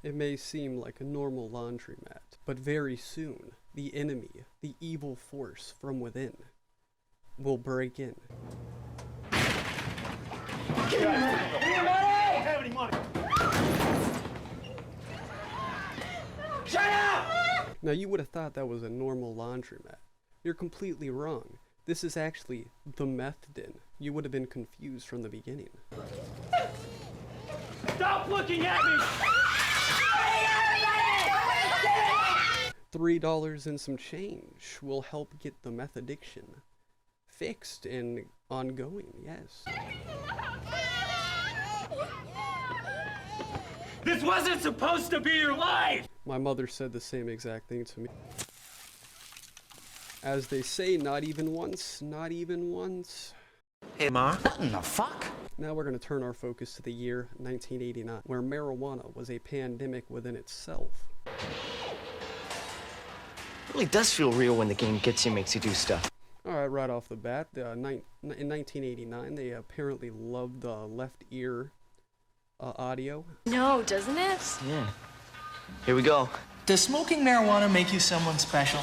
It may seem like a normal laundromat, but very soon, the enemy, the evil force from within, will break in. Shut up! Now you would have thought that was a normal laundromat. You're completely wrong. This is actually the meth den. You would have been confused from the beginning. Stop looking at me! $3 and some change will help get the meth addiction fixed and ongoing, yes. This wasn't supposed to be your life! My mother said the same exact thing to me. As they say, not even once, not even once. Hey, Ma. What in the fuck? Now we're going to turn our focus to the year 1989, where marijuana was a pandemic within itself. It really does feel real when the game gets you, makes you do stuff. Alright, right off the bat, in 1989, they apparently loved the left ear audio. No, doesn't it? Yeah. Here we go. Does smoking marijuana make you someone special?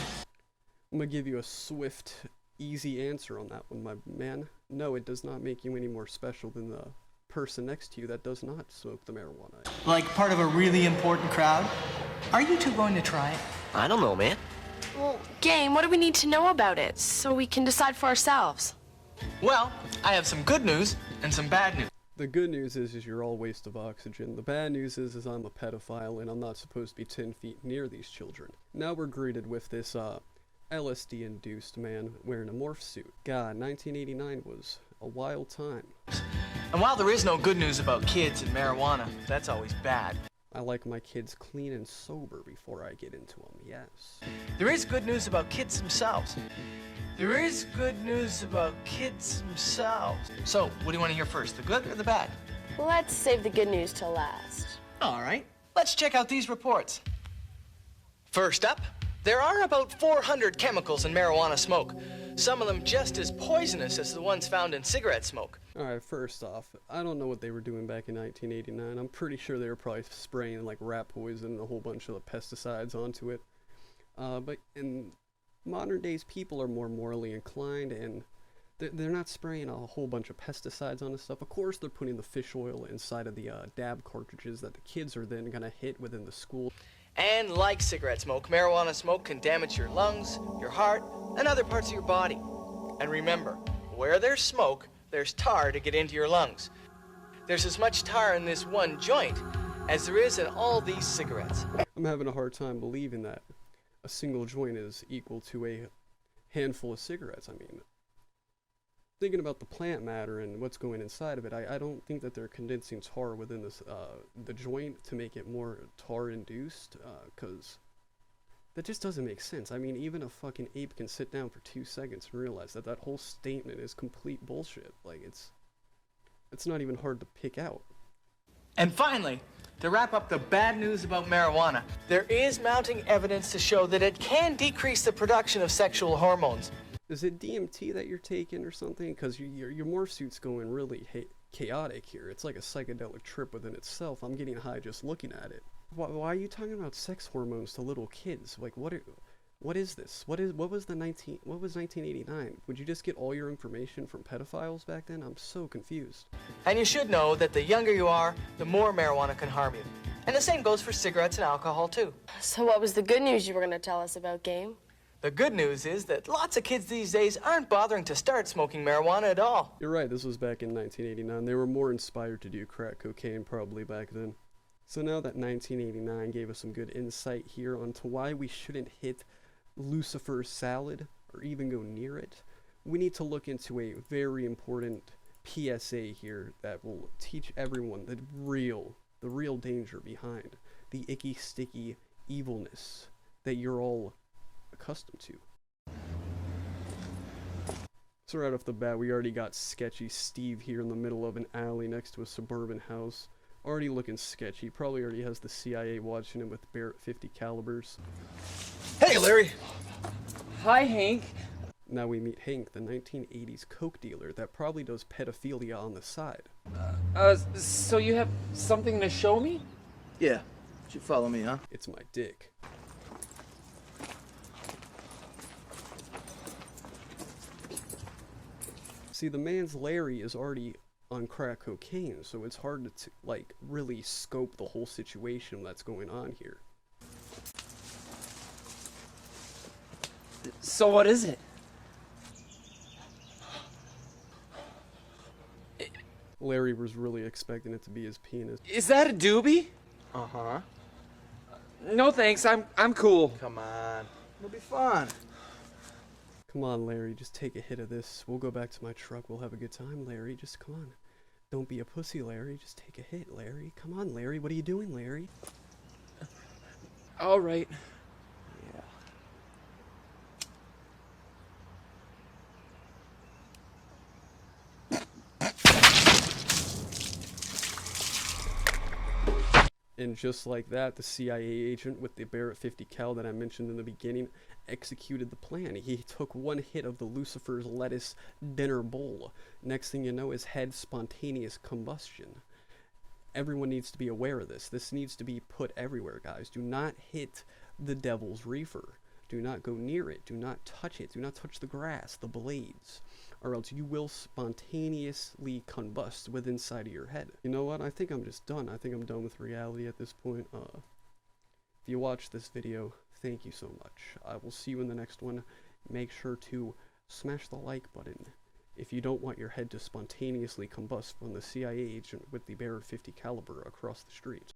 I'm gonna give you a swift, easy answer on that one, my man. No, it does not make you any more special than the person next to you that does not smoke the marijuana. Like part of a really important crowd? Are you two going to try it? I don't know, man. Well, Game, what do we need to know about it so we can decide for ourselves? Well, I have some good news and some bad news. The good news is you're all waste of oxygen. The bad news is I'm a pedophile and I'm not supposed to be 10 feet near these children. Now we're greeted with this LSD-induced man wearing a morph suit. God, 1989 was a wild time. And while there is no good news about kids and marijuana, that's always bad. I like my kids clean and sober before I get into them, yes. There is good news about kids themselves. There is good news about kids themselves. So, what do you want to hear first, the good or the bad? Let's save the good news till last. All right, let's check out these reports. First up, there are about 400 chemicals in marijuana smoke. Some of them just as poisonous as the ones found in cigarette smoke. Alright, first off, I don't know what they were doing back in 1989. I'm pretty sure they were probably spraying like rat poison and a whole bunch of the pesticides onto it. But in modern days, people are more morally inclined and they're not spraying a whole bunch of pesticides on this stuff. Of course, they're putting the fish oil inside of the dab cartridges that the kids are then going to hit within the school. And like cigarette smoke, marijuana smoke can damage your lungs, your heart, and other parts of your body. And remember, where there's smoke, there's tar to get into your lungs. There's as much tar in this one joint as there is in all these cigarettes. I'm having a hard time believing that a single joint is equal to a handful of cigarettes. I mean, thinking about the plant matter and what's going inside of it, I don't think that they're condensing tar within this the joint to make it more tar induced, because that just doesn't make sense. I mean, even a fucking ape can sit down for 2 seconds and realize that that whole statement is complete bullshit. Like, it's not even hard to pick out. And finally, to wrap up the bad news about marijuana, there is mounting evidence to show that it can decrease the production of sexual hormones. Is it DMT that you're taking or something? Because your morph suit's going really chaotic here. It's like a psychedelic trip within itself. I'm getting high just looking at it. Why are you talking about sex hormones to little kids? Like, what is this? What was 1989? Would you just get all your information from pedophiles back then? I'm so confused. And you should know that the younger you are, the more marijuana can harm you. And the same goes for cigarettes and alcohol, too. So what was the good news you were going to tell us about, Game? The good news is that lots of kids these days aren't bothering to start smoking marijuana at all. You're right, this was back in 1989. They were more inspired to do crack cocaine probably back then. So now that 1989 gave us some good insight here onto why we shouldn't hit Lucifer's salad or even go near it, we need to look into a very important PSA here that will teach everyone the real danger behind the icky, sticky evilness that you're all accustomed to. So right off the bat, we already got sketchy Steve here in the middle of an alley next to a suburban house. Already looking sketchy. Probably already has the CIA watching him with Barrett 50 calibers. Hey, Larry. Hi, Hank. Now we meet Hank, the 1980s coke dealer that probably does pedophilia on the side. So you have something to show me? Yeah. You follow me, huh? It's my dick. See, the man's Larry is already on crack cocaine, so it's hard to like really scope the whole situation that's going on here. So what is it? Larry was really expecting it to be his penis. Is that a doobie? Uh-huh. No thanks, I'm cool. Come on. It'll be fun. Come on, Larry, just take a hit of this. We'll go back to my truck. We'll have a good time, Larry. Just come on. Don't be a pussy, Larry. Just take a hit, Larry. Come on, Larry. What are you doing, Larry? All right. Yeah. And just like that, the CIA agent with the Barrett 50 cal that I mentioned in the beginning executed the plan. He took one hit of the Lucifer's lettuce dinner bowl. Next thing you know, his head spontaneous combustion. Everyone needs to be aware of this. This needs to be put everywhere, guys. Do not hit the devil's reefer. Do not go near it. Do not touch it. Do not touch the grass, the blades, or else you will spontaneously combust within inside of your head. You know what? I think I'm just done. I think I'm done with reality at this point. If you watched this video, thank you so much. I will see you in the next one. Make sure to smash the like button if you don't want your head to spontaneously combust from the CIA agent with the Barrett 50 caliber across the street.